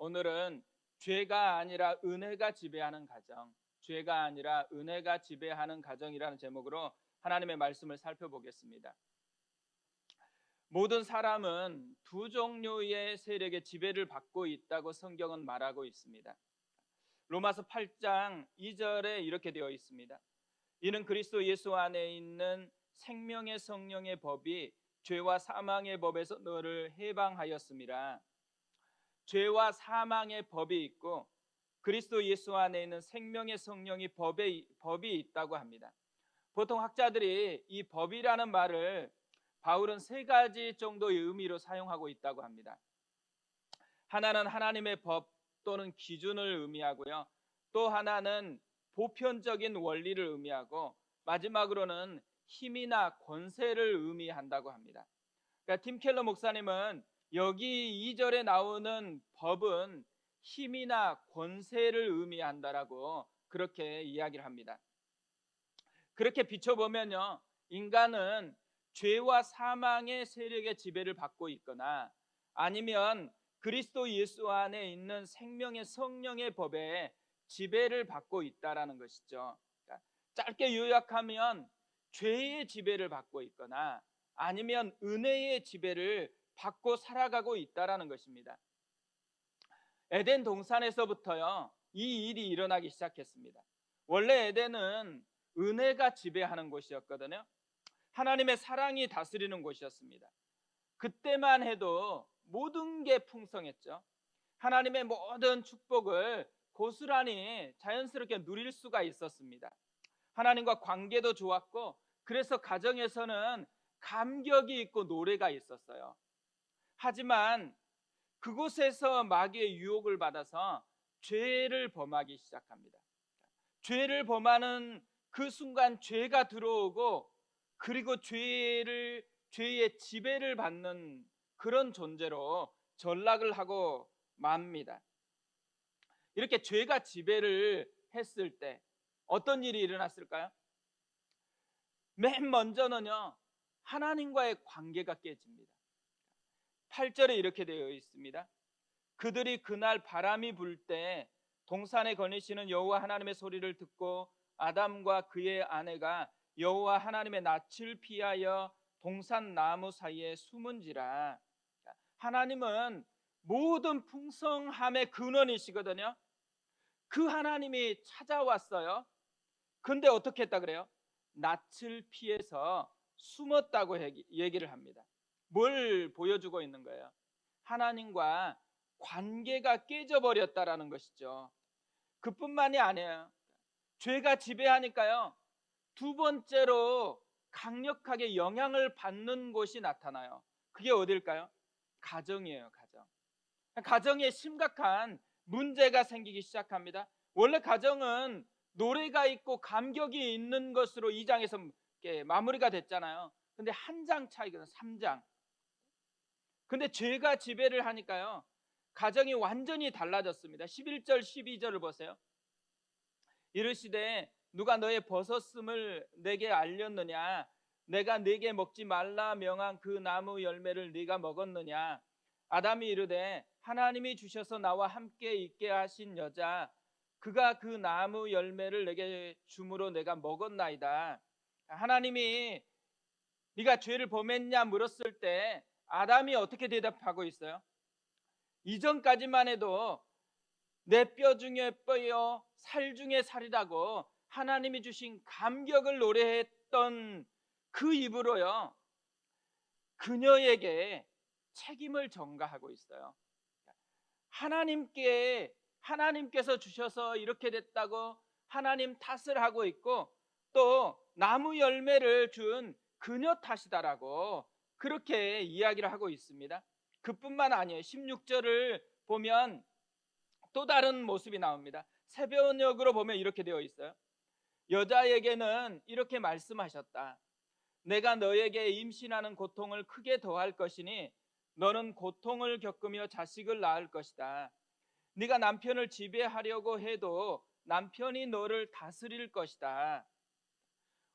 오늘은 죄가 아니라 은혜가 지배하는 가정, 죄가 아니라 은혜가 지배하는 가정이라는 제목으로 하나님의 말씀을 살펴보겠습니다. 모든 사람은 두 종류의 세력의 지배를 받고 있다고 성경은 말하고 있습니다. 로마서 8장 2절에 이렇게 되어 있습니다. 이는 그리스도 예수 안에 있는 생명의 성령의 법이 죄와 사망의 법에서 너를 해방하였음이라. 죄와 사망의 법이 있고 그리스도 예수 안에 있는 생명의 성령이 법이 있다고 합니다. 보통 학자들이 이 법이라는 말을 바울은 세 가지 정도의 의미로 사용하고 있다고 합니다. 하나는 하나님의 법 또는 기준을 의미하고요. 또 하나는 보편적인 원리를 의미하고 마지막으로는 힘이나 권세를 의미한다고 합니다. 그러니까 팀 켈러 목사님은 여기 2절에 나오는 법은 힘이나 권세를 의미한다라고 그렇게 이야기를 합니다. 그렇게 비춰보면요, 인간은 죄와 사망의 세력의 지배를 받고 있거나 아니면 그리스도 예수 안에 있는 생명의 성령의 법에 지배를 받고 있다라는 것이죠. 그러니까 짧게 요약하면 죄의 지배를 받고 있거나 아니면 은혜의 지배를 받고 살아가고 있다라는 것입니다. 에덴 동산에서부터요, 이 일이 일어나기 시작했습니다. 원래 에덴은 은혜가 지배하는 곳이었거든요. 하나님의 사랑이 다스리는 곳이었습니다. 그때만 해도 모든 게 풍성했죠. 하나님의 모든 축복을 고스란히 자연스럽게 누릴 수가 있었습니다. 하나님과 관계도 좋았고, 그래서 가정에서는 감격이 있고 노래가 있었어요. 하지만 그곳에서 마귀의 유혹을 받아서 죄를 범하기 시작합니다. 죄를 범하는 그 순간 죄가 들어오고, 그리고 죄의 지배를 받는 그런 존재로 전락을 하고 맙니다. 이렇게 죄가 지배를 했을 때 어떤 일이 일어났을까요? 맨 먼저는요, 하나님과의 관계가 깨집니다. 8절에 이렇게 되어 있습니다. 그들이 그날 바람이 불 때 동산에 거니시는 여호와 하나님의 소리를 듣고 아담과 그의 아내가 여호와 하나님의 낯을 피하여 동산 나무 사이에 숨은지라. 하나님은 모든 풍성함의 근원이시거든요. 그 하나님이 찾아왔어요. 근데 어떻게 했다 그래요? 낯을 피해서 숨었다고 얘기를 합니다. 뭘 보여주고 있는 거예요? 하나님과 관계가 깨져버렸다라는 것이죠. 그뿐만이 아니에요. 죄가 지배하니까요, 두 번째로 강력하게 영향을 받는 곳이 나타나요. 그게 어딜까요? 가정이에요. 가정에 심각한 문제가 생기기 시작합니다. 원래 가정은 노래가 있고 감격이 있는 것으로 2장에서 마무리가 됐잖아요. 근데 한 장 차이거든요. 3장. 근데 죄가 지배를 하니까요, 가정이 완전히 달라졌습니다. 11절 12절을 보세요. 이르시되 누가 너의 벗었음을 내게 알렸느냐? 내가 네게 먹지 말라 명한 그 나무 열매를 네가 먹었느냐? 아담이 이르되 하나님이 주셔서 나와 함께 있게 하신 여자 그가 그 나무 열매를 내게 주므로 내가 먹었나이다. 하나님이 네가 죄를 범했냐 물었을 때 아담이 어떻게 대답하고 있어요? 이전까지만 해도 내 뼈 중에 뼈요 살 중에 살이라고 하나님이 주신 감격을 노래했던 그 입으로요, 그녀에게 책임을 전가하고 있어요. 하나님께서 주셔서 이렇게 됐다고 하나님 탓을 하고 있고, 또 나무 열매를 준 그녀 탓이다라고 그렇게 이야기를 하고 있습니다. 그뿐만 아니에요. 16절을 보면 또 다른 모습이 나옵니다. 새벽녘으로 보면 이렇게 되어 있어요. 여자에게는 이렇게 말씀하셨다. 내가 너에게 임신하는 고통을 크게 더할 것이니 너는 고통을 겪으며 자식을 낳을 것이다. 네가 남편을 지배하려고 해도 남편이 너를 다스릴 것이다.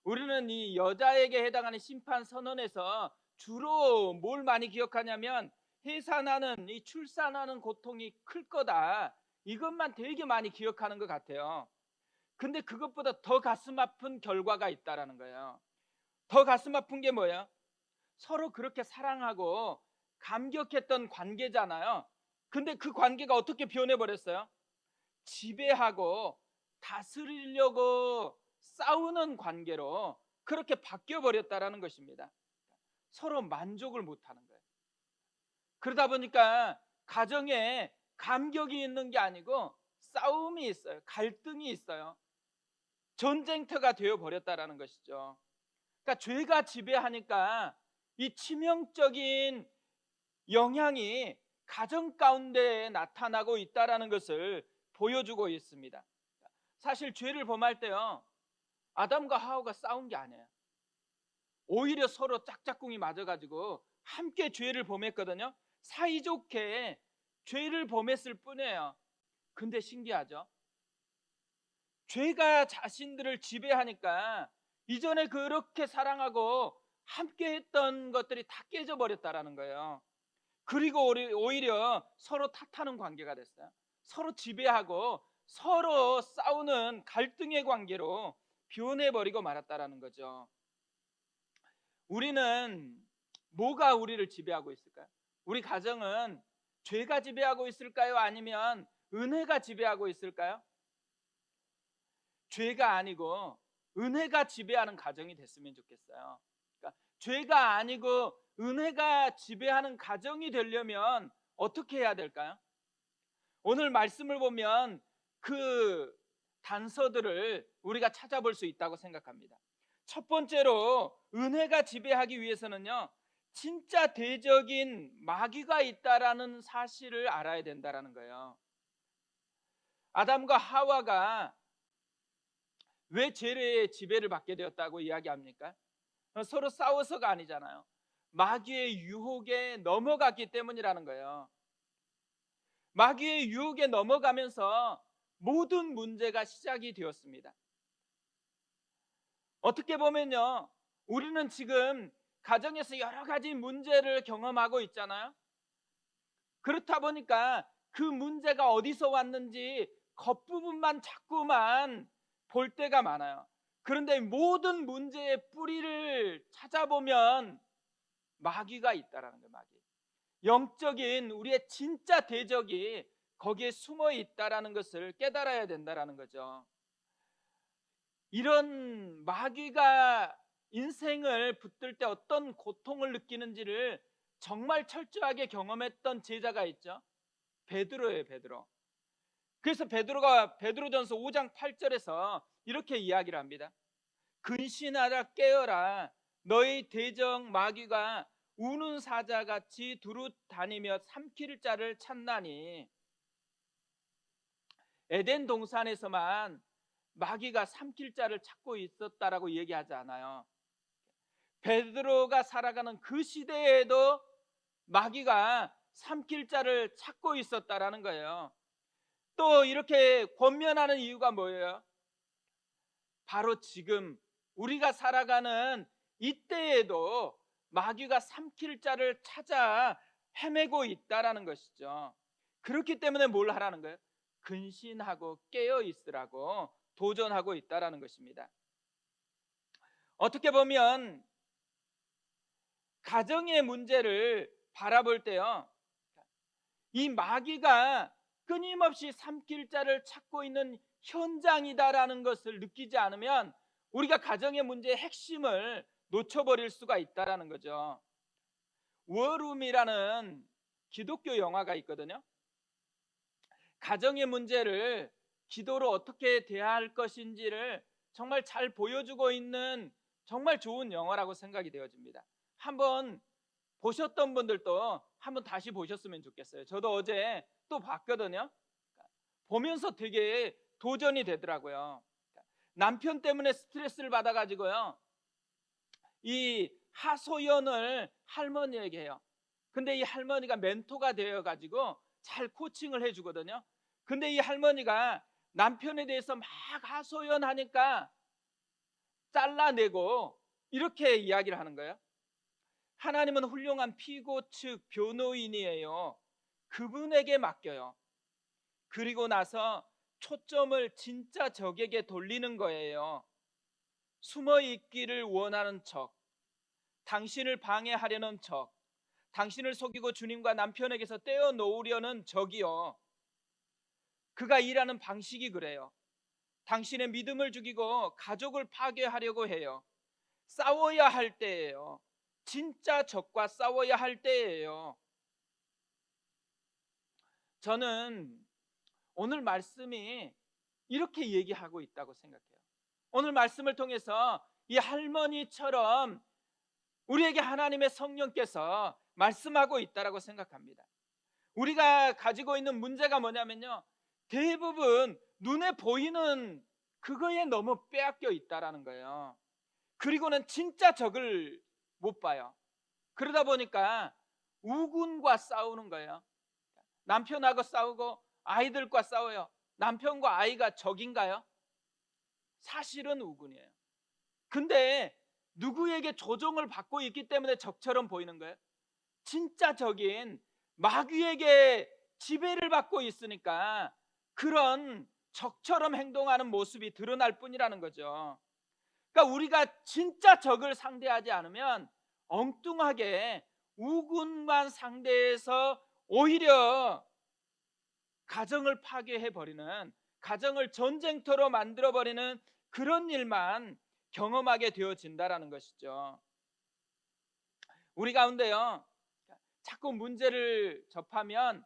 우리는 이 여자에게 해당하는 심판 선언에서 주로 뭘 많이 기억하냐면 해산하는 이 출산하는 고통이 클 거다. 이것만 되게 많이 기억하는 것 같아요. 근데 그것보다 더 가슴 아픈 결과가 있다라는 거예요. 더 가슴 아픈 게 뭐예요? 서로 그렇게 사랑하고 감격했던 관계잖아요. 근데 그 관계가 어떻게 변해 버렸어요? 지배하고 다스리려고 싸우는 관계로 그렇게 바뀌어 버렸다라는 것입니다. 서로 만족을 못 하는 거예요. 그러다 보니까 가정에 감격이 있는 게 아니고 싸움이 있어요. 갈등이 있어요. 전쟁터가 되어 버렸다라는 것이죠. 그러니까 죄가 지배하니까 이 치명적인 영향이 가정 가운데 나타나고 있다라는 것을 보여주고 있습니다. 사실 죄를 범할 때요, 아담과 하와가 싸운 게 아니에요. 오히려 서로 짝짝꿍이 맞아가지고 함께 죄를 범했거든요. 사이좋게 죄를 범했을 뿐이에요. 근데 신기하죠? 죄가 자신들을 지배하니까 이전에 그렇게 사랑하고 함께 했던 것들이 다 깨져버렸다라는 거예요. 그리고 오히려 서로 탓하는 관계가 됐어요. 서로 지배하고 서로 싸우는 갈등의 관계로 변해버리고 말았다라는 거죠. 우리는 뭐가 우리를 지배하고 있을까요? 우리 가정은 죄가 지배하고 있을까요? 아니면 은혜가 지배하고 있을까요? 죄가 아니고 은혜가 지배하는 가정이 됐으면 좋겠어요. 그러니까 죄가 아니고 은혜가 지배하는 가정이 되려면 어떻게 해야 될까요? 오늘 말씀을 보면 그 단서들을 우리가 찾아볼 수 있다고 생각합니다. 첫 번째로 은혜가 지배하기 위해서는요, 진짜 대적인 마귀가 있다라는 사실을 알아야 된다라는 거예요. 아담과 하와가 왜 죄의 지배를 받게 되었다고 이야기합니까? 서로 싸워서가 아니잖아요. 마귀의 유혹에 넘어갔기 때문이라는 거예요. 마귀의 유혹에 넘어가면서 모든 문제가 시작이 되었습니다. 어떻게 보면요, 우리는 지금 가정에서 여러 가지 문제를 경험하고 있잖아요. 그렇다 보니까 그 문제가 어디서 왔는지 겉부분만 자꾸만 볼 때가 많아요. 그런데 모든 문제의 뿌리를 찾아보면 마귀가 있다라는 거예요. 마귀. 영적인 우리의 진짜 대적이 거기에 숨어 있다라는 것을 깨달아야 된다라는 거죠. 이런 마귀가 인생을 붙들 때 어떤 고통을 느끼는지를 정말 철저하게 경험했던 제자가 있죠. 베드로예요, 베드로. 그래서 베드로가 베드로전서 5장 8절에서 이렇게 이야기를 합니다. 근신하라, 깨어라. 너희 대적 마귀가 우는 사자같이 두루 다니며 삼킬 자를 찾나니. 에덴 동산에서만 마귀가 삼킬 자를 찾고 있었다라고 얘기하지 않아요. 베드로가 살아가는 그 시대에도 마귀가 삼킬 자를 찾고 있었다라는 거예요. 또 이렇게 권면하는 이유가 뭐예요? 바로 지금 우리가 살아가는 이때에도 마귀가 삼킬 자를 찾아 헤매고 있다라는 것이죠. 그렇기 때문에 뭘 하라는 거예요? 근신하고 깨어 있으라고 도전하고 있다라는 것입니다. 어떻게 보면 가정의 문제를 바라볼 때요, 이 마귀가 끊임없이 삼킬 자를 찾고 있는 현장이다라는 것을 느끼지 않으면 우리가 가정의 문제의 핵심을 놓쳐버릴 수가 있다라는 거죠. 워룸이라는 기독교 영화가 있거든요. 가정의 문제를 기도로 어떻게 대할 것인지를 정말 잘 보여주고 있는 정말 좋은 영화라고 생각이 되어집니다. 한번 보셨던 분들도 한번 다시 보셨으면 좋겠어요. 저도 어제 또 봤거든요. 보면서 되게 도전이 되더라고요. 남편 때문에 스트레스를 받아가지고요, 이 하소연을 할머니에게 해요. 근데 이 할머니가 멘토가 되어가지고 잘 코칭을 해주거든요. 근데 이 할머니가 남편에 대해서 막 하소연하니까 잘라내고 이렇게 이야기를 하는 거예요. 하나님은 훌륭한 피고 측 변호인이에요. 그분에게 맡겨요. 그리고 나서 초점을 진짜 적에게 돌리는 거예요. 숨어 있기를 원하는 척, 당신을 방해하려는 척, 당신을 속이고 주님과 남편에게서 떼어놓으려는 적이요. 그가 일하는 방식이 그래요. 당신의 믿음을 죽이고 가족을 파괴하려고 해요. 싸워야 할 때예요. 진짜 적과 싸워야 할 때예요. 저는 오늘 말씀이 이렇게 얘기하고 있다고 생각해요. 오늘 말씀을 통해서 이 할머니처럼 우리에게 하나님의 성령께서 말씀하고 있다고 생각합니다. 우리가 가지고 있는 문제가 뭐냐면요, 대부분 눈에 보이는 그거에 너무 빼앗겨 있다라는 거예요. 그리고는 진짜 적을 못 봐요. 그러다 보니까 우군과 싸우는 거예요. 남편하고 싸우고 아이들과 싸워요. 남편과 아이가 적인가요? 사실은 우군이에요. 근데 누구에게 조종을 받고 있기 때문에 적처럼 보이는 거예요. 진짜 적인 마귀에게 지배를 받고 있으니까 그런 적처럼 행동하는 모습이 드러날 뿐이라는 거죠. 그러니까 우리가 진짜 적을 상대하지 않으면 엉뚱하게 우군만 상대해서 오히려 가정을 파괴해버리는, 가정을 전쟁터로 만들어버리는 그런 일만 경험하게 되어진다라는 것이죠. 우리 가운데요, 자꾸 문제를 접하면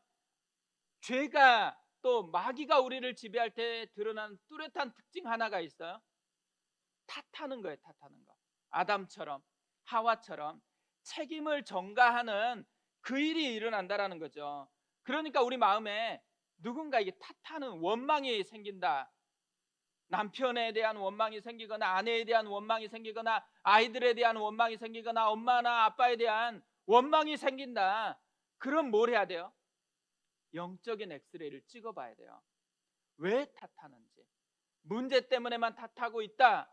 죄가 또 마귀가 우리를 지배할 때 드러난 뚜렷한 특징 하나가 있어요. 탓하는 거예요. 탓하는 거. 아담처럼, 하와처럼 책임을 전가하는 그 일이 일어난다라는 거죠. 그러니까 우리 마음에 누군가에게 탓하는 원망이 생긴다. 남편에 대한 원망이 생기거나 아내에 대한 원망이 생기거나 아이들에 대한 원망이 생기거나 엄마나 아빠에 대한 원망이 생긴다. 그럼 뭘 해야 돼요? 영적인 엑스레이를 찍어봐야 돼요. 왜 탓하는지. 문제 때문에만 탓하고 있다.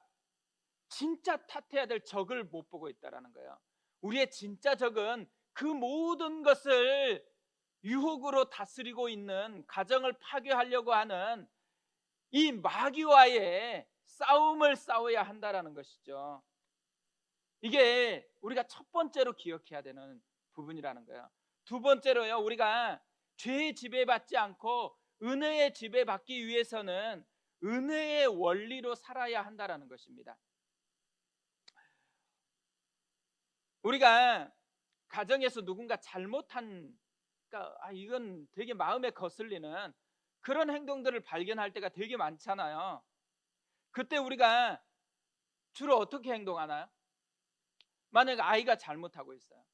진짜 탓해야 될 적을 못 보고 있다는 거예요. 우리의 진짜 적은 그 모든 것을 유혹으로 다스리고 있는, 가정을 파괴하려고 하는 이 마귀와의 싸움을 싸워야 한다는 것이죠. 이게 우리가 첫 번째로 기억해야 되는 부분이라는 거예요. 두 번째로요, 우리가 죄의 지배받지 않고 은혜의 지배받기 위해서는 은혜의 원리로 살아야 한다는 것입니다. 우리가 가정에서 누군가 잘못한, 그러니까 이건 되게 마음에 거슬리는 그런 행동들을 발견할 때가 되게 많잖아요. 그때 우리가 주로 어떻게 행동하나요? 만약에 아이가 잘못하고 있어요.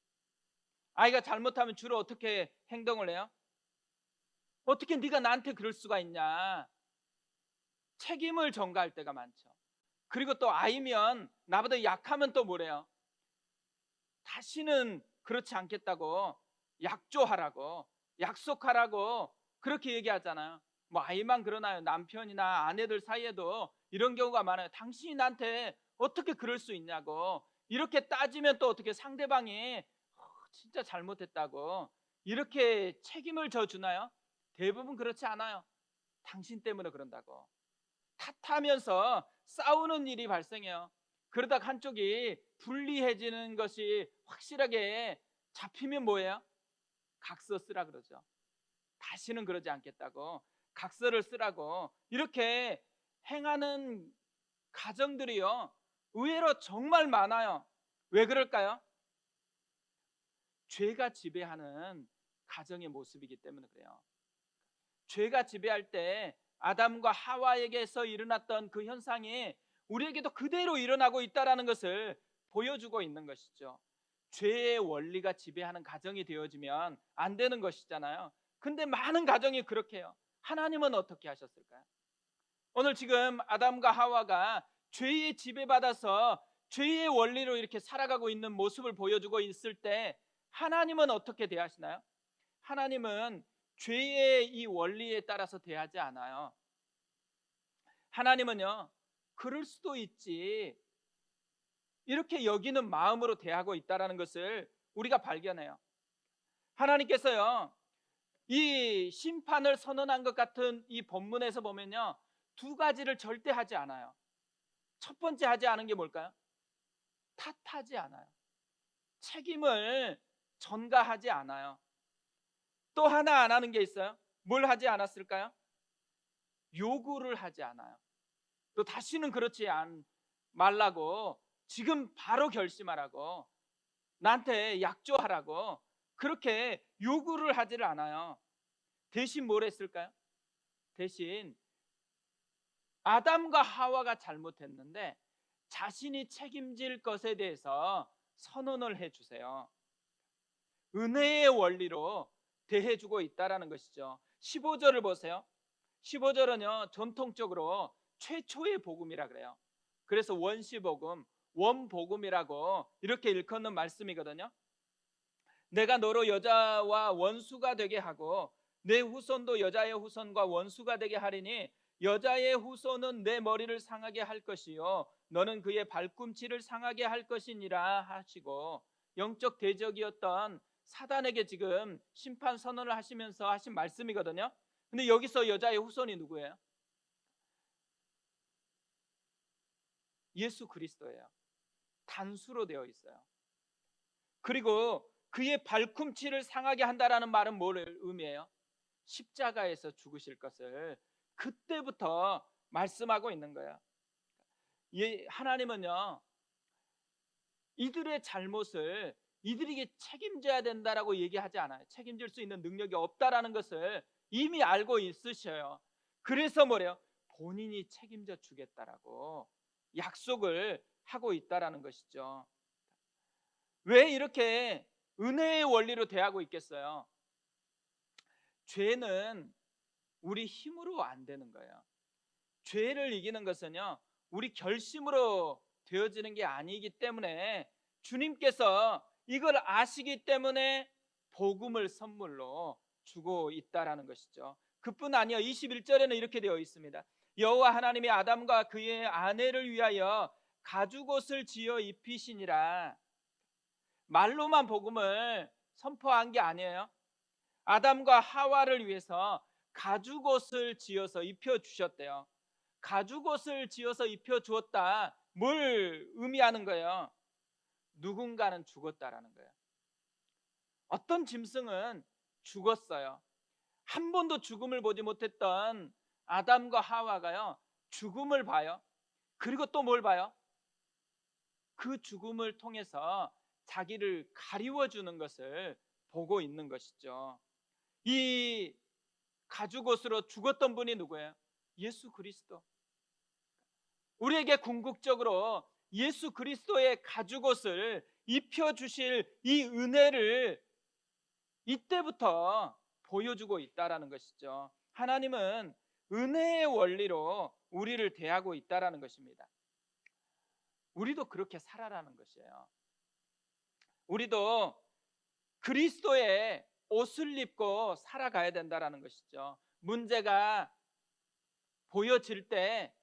아이가 잘못하면 주로 어떻게 행동을 해요? 어떻게 네가 나한테 그럴 수가 있냐? 책임을 전가할 때가 많죠. 그리고 또 아이면 나보다 약하면 또 뭐래요? 다시는 그렇지 않겠다고 약조하라고, 약속하라고 그렇게 얘기하잖아요. 뭐 아이만 그러나요? 남편이나 아내들 사이에도 이런 경우가 많아요. 당신이 나한테 어떻게 그럴 수 있냐고. 이렇게 따지면 또 어떻게 상대방이 진짜 잘못했다고 이렇게 책임을 져주나요? 대부분 그렇지 않아요. 당신 때문에 그런다고 탓하면서 싸우는 일이 발생해요. 그러다 한쪽이 불리해지는 것이 확실하게 잡히면 뭐예요? 각서 쓰라 그러죠. 다시는 그러지 않겠다고 각서를 쓰라고 이렇게 행하는 가정들이요, 의외로 정말 많아요. 왜 그럴까요? 죄가 지배하는 가정의 모습이기 때문에 그래요. 죄가 지배할 때 아담과 하와에게서 일어났던 그 현상이 우리에게도 그대로 일어나고 있다는 것을 보여주고 있는 것이죠. 죄의 원리가 지배하는 가정이 되어지면 안 되는 것이잖아요. 근데 많은 가정이 그렇게 해요. 하나님은 어떻게 하셨을까요? 오늘 지금 아담과 하와가 죄에 지배받아서 죄의 원리로 이렇게 살아가고 있는 모습을 보여주고 있을 때 하나님은 어떻게 대하시나요? 하나님은 죄의 이 원리에 따라서 대하지 않아요. 하나님은요, 그럴 수도 있지 이렇게 여기는 마음으로 대하고 있다는 것을 우리가 발견해요. 하나님께서요, 이 심판을 선언한 것 같은 이 본문에서 보면요, 두 가지를 절대 하지 않아요. 첫 번째 하지 않은 게 뭘까요? 탓하지 않아요. 책임을 전가하지 않아요. 또 하나 안 하는 게 있어요. 뭘 하지 않았을까요? 요구를 하지 않아요. 또 다시는 그렇지 말라고, 지금 바로 결심하라고, 나한테 약조하라고 그렇게 요구를 하지를 않아요. 대신 뭘 했을까요? 대신 아담과 하와가 잘못했는데 자신이 책임질 것에 대해서 선언을 해주세요. 은혜의 원리로 대해주고 있다라는 것이죠. 15절을 보세요. 15절은요, 전통적으로 최초의 복음이라 그래요. 그래서 원시복음, 원복음이라고 이렇게 일컫는 말씀이거든요. 내가 너로 여자와 원수가 되게 하고 내 후손도 여자의 후손과 원수가 되게 하리니 여자의 후손은 내 머리를 상하게 할 것이요 너는 그의 발꿈치를 상하게 할 것이니라 하시고, 영적 대적이었던 사단에게 지금 심판 선언을 하시면서 하신 말씀이거든요. 근데 여기서 여자의 후손이 누구예요? 예수 그리스도예요. 단수로 되어 있어요. 그리고 그의 발꿈치를 상하게 한다라는 말은 뭘 의미해요? 십자가에서 죽으실 것을 그때부터 말씀하고 있는 거예요. 하나님은요, 이들의 잘못을 이들에게 책임져야 된다라고 얘기하지 않아요. 책임질 수 있는 능력이 없다라는 것을 이미 알고 있으셔요. 그래서 뭐래요? 본인이 책임져 주겠다라고 약속을 하고 있다라는 것이죠. 왜 이렇게 은혜의 원리로 대하고 있겠어요? 죄는 우리 힘으로 안 되는 거예요. 죄를 이기는 것은요, 우리 결심으로 되어지는 게 아니기 때문에 주님께서 이걸 아시기 때문에 복음을 선물로 주고 있다라는 것이죠. 그뿐 아니요, 21절에는 이렇게 되어 있습니다. 여호와 하나님이 아담과 그의 아내를 위하여 가죽옷을 지어 입히시니라. 말로만 복음을 선포한 게 아니에요. 아담과 하와를 위해서 가죽옷을 지어서 입혀주셨대요. 가죽옷을 지어서 입혀주었다, 뭘 의미하는 거예요? 누군가는 죽었다라는 거예요. 어떤 짐승은 죽었어요. 한 번도 죽음을 보지 못했던 아담과 하와가요, 죽음을 봐요. 그리고 또 뭘 봐요? 그 죽음을 통해서 자기를 가리워주는 것을 보고 있는 것이죠. 이 가죽옷으로 죽었던 분이 누구예요? 예수 그리스도. 우리에게 궁극적으로 예수 그리스도의 가죽옷을 입혀주실 이 은혜를 이때부터 보여주고 있다라는 것이죠. 하나님은 은혜의 원리로 우리를 대하고 있다라는 것입니다. 우리도 그렇게 살아라는 것이에요. 우리도 그리스도의 옷을 입고 살아가야 된다라는 것이죠. 문제가 보여질 때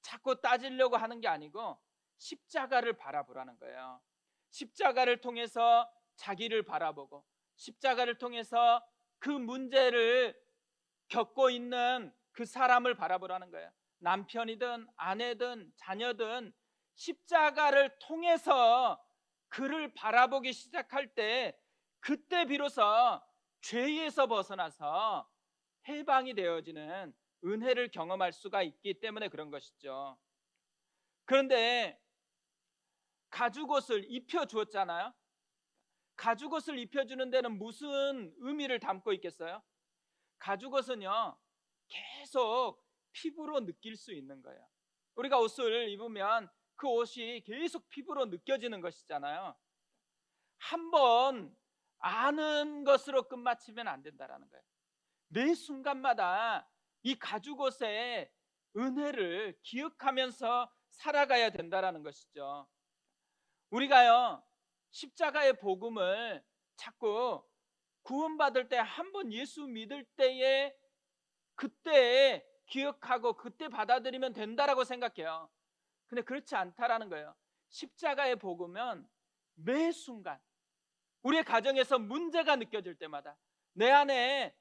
자꾸 따지려고 하는 게 아니고 십자가를 바라보라는 거예요. 십자가를 통해서 자기를 바라보고, 십자가를 통해서 그 문제를 겪고 있는 그 사람을 바라보라는 거예요. 남편이든 아내든 자녀든 십자가를 통해서 그를 바라보기 시작할 때, 그때 비로소 죄에서 벗어나서 해방이 되어지는 은혜를 경험할 수가 있기 때문에 그런 것이죠. 그런데 가죽옷을 입혀주었잖아요. 가죽옷을 입혀주는 데는 무슨 의미를 담고 있겠어요? 가죽옷은요, 계속 피부로 느낄 수 있는 거예요. 우리가 옷을 입으면 그 옷이 계속 피부로 느껴지는 것이잖아요. 한번 아는 것으로 끝마치면 안 된다라는 거예요. 매 순간마다 이 가죽옷의 은혜를 기억하면서 살아가야 된다라는 것이죠. 우리가요, 십자가의 복음을 자꾸 구원받을 때, 한번 예수 믿을 때에 그때 기억하고 그때 받아들이면 된다라고 생각해요. 근데 그렇지 않다라는 거예요. 십자가의 복음은 매 순간, 우리의 가정에서 문제가 느껴질 때마다, 내 안에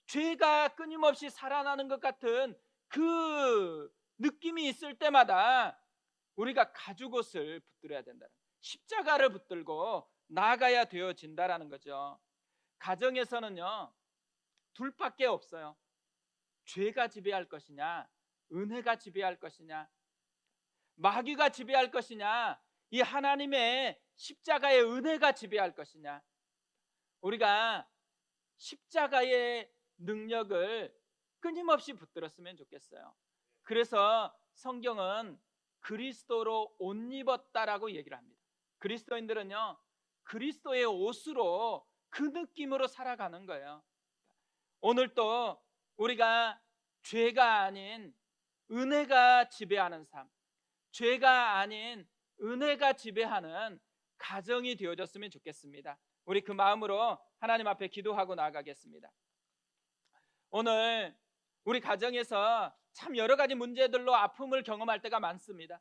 죄가 끊임없이 살아나는 것 같은 그 느낌이 있을 때마다 우리가 가죽옷을 붙들어야 된다. 십자가를 붙들고 나아가야 되어진다라는 거죠. 가정에서는요, 둘밖에 없어요. 죄가 지배할 것이냐, 은혜가 지배할 것이냐, 마귀가 지배할 것이냐, 이 하나님의 십자가의 은혜가 지배할 것이냐. 우리가 십자가의 능력을 끊임없이 붙들었으면 좋겠어요. 그래서 성경은 그리스도로 옷 입었다라고 얘기를 합니다. 그리스도인들은요, 그리스도의 옷으로 그 느낌으로 살아가는 거예요. 오늘 또 우리가 죄가 아닌 은혜가 지배하는 삶, 죄가 아닌 은혜가 지배하는 가정이 되어졌으면 좋겠습니다. 우리 그 마음으로 하나님 앞에 기도하고 나아가겠습니다. 오늘 우리 가정에서 참 여러 가지 문제들로 아픔을 경험할 때가 많습니다.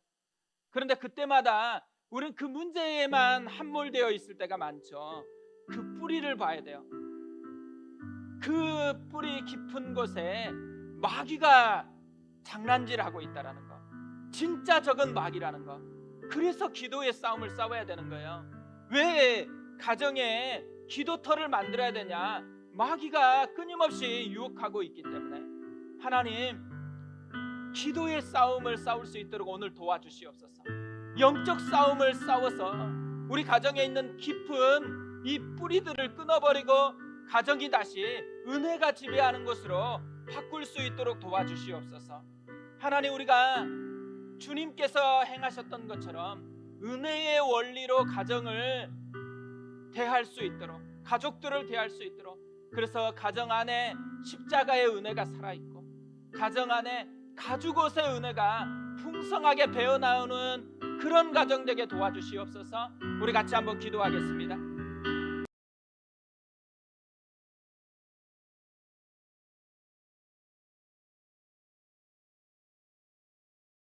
그런데 그때마다 우리는 그 문제에만 함몰되어 있을 때가 많죠. 그 뿌리를 봐야 돼요. 그 뿌리 깊은 곳에 마귀가 장난질하고 있다라는 거, 진짜 적은 마귀라는 거. 그래서 기도의 싸움을 싸워야 되는 거예요. 왜 가정에 기도터를 만들어야 되냐? 마귀가 끊임없이 유혹하고 있기 때문에 하나님, 기도의 싸움을 싸울 수 있도록 오늘 도와주시옵소서. 영적 싸움을 싸워서 우리 가정에 있는 깊은 이 뿌리들을 끊어버리고 가정이 다시 은혜가 지배하는 것으로 바꿀 수 있도록 도와주시옵소서. 하나님, 우리가 주님께서 행하셨던 것처럼 은혜의 원리로 가정을 대할 수 있도록, 가족들을 대할 수 있도록, 그래서 가정 안에 십자가의 은혜가 살아있고 가정 안에 가죽옷의 은혜가 풍성하게 배어나오는 그런 가정 되게 도와주시옵소서. 우리 같이 한번 기도하겠습니다.